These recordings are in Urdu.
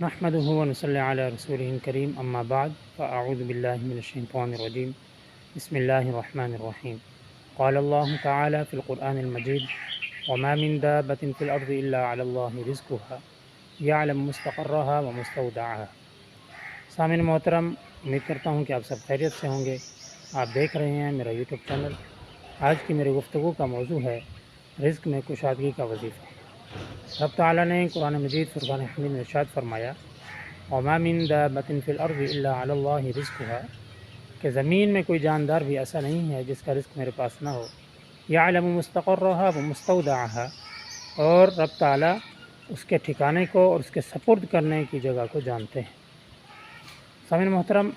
نحمده ونصلي علی رسوله الکریم اما بعد فاعوذ باللہ من الشیطان الرجیم بسم اللہ الرحمن الرحیم قال اللہ تعالی فی القرآن المجید وما من دابۃ فی الارض الا علی اللہ رزقها یعلم مستقرها ومستودعها۔ سامعین محترم، امید کرتا ہوں کہ آپ سب خیریت سے ہوں گے۔ آپ دیکھ رہے ہیں میرا یوٹیوب چینل۔ آج کی میری گفتگو کا موضوع ہے رزق میں کشادگی کا وظیفہ۔ رب تعالیٰ نے قرآن مجید فرقان حمید میں ارشاد فرمایا وما من دابۃ فی الارض الا علی اللہ رزقها، کہ زمین میں کوئی جاندار بھی ایسا نہیں ہے جس کا رزق میرے پاس نہ ہو۔ یعلم مستقرها ومستودعها، اور رب تعالیٰ اس کے ٹھکانے کو اور اس کے سپرد کرنے کی جگہ کو جانتے ہیں۔ سامعین محترم،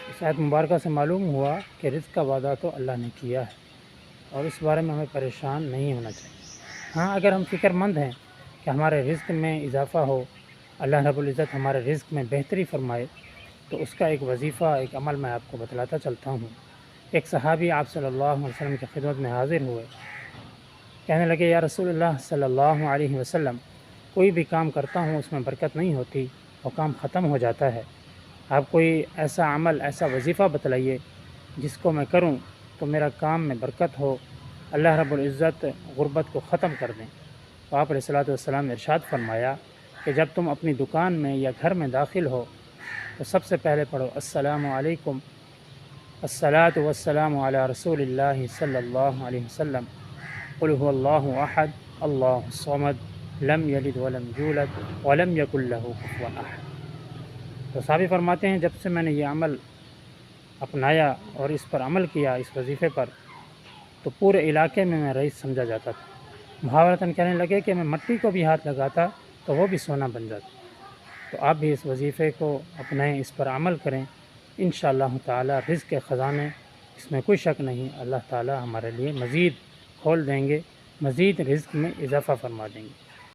اس آیت مبارکہ سے معلوم ہوا کہ رزق کا وعدہ تو اللہ نے کیا ہے اور اس بارے میں ہمیں پریشان نہیں ہونا چاہیے۔ ہاں، اگر ہم فکر مند ہیں کہ ہمارے رزق میں اضافہ ہو، اللہ رب العزت ہمارے رزق میں بہتری فرمائے، تو اس کا ایک وظیفہ، ایک عمل میں آپ کو بتلاتا چلتا ہوں۔ ایک صحابی آپ صلی اللہ علیہ وسلم کی خدمت میں حاضر ہوئے، کہنے لگے یا رسول اللہ صلی اللہ علیہ وسلم، کوئی بھی کام کرتا ہوں اس میں برکت نہیں ہوتی، وہ کام ختم ہو جاتا ہے۔ آپ کوئی ایسا عمل، ایسا وظیفہ بتلائیے جس کو میں کروں تو میرا کام میں برکت ہو، اللہ رب العزت غربت کو ختم کر دیں۔ تو آپ علیہ السلام نے ارشاد فرمایا کہ جب تم اپنی دکان میں یا گھر میں داخل ہو تو سب سے پہلے پڑھو السلام علیکم، الصلاۃ والسلام علی رسول اللہ صلی اللہ علیہ وسلم، قل هو اللہ احد اللہ الصمد لم یلد ولم یولد ولم یکن لہ کفوا احد۔ تو صحابی فرماتے ہیں جب سے میں نے یہ عمل اپنایا اور اس پر عمل کیا، اس وظیفے پر، تو پورے علاقے میں رئیس سمجھا جاتا تھا۔ محاورتاً کہنے لگے کہ میں مٹی کو بھی ہاتھ لگاتا تو وہ بھی سونا بن جاتا۔ تو آپ بھی اس وظیفے کو اپنائیں، اس پر عمل کریں، انشاءاللہ تعالی رزق کے خزانے، اس میں کوئی شک نہیں، اللہ تعالی ہمارے لیے مزید کھول دیں گے، مزید رزق میں اضافہ فرما دیں گے۔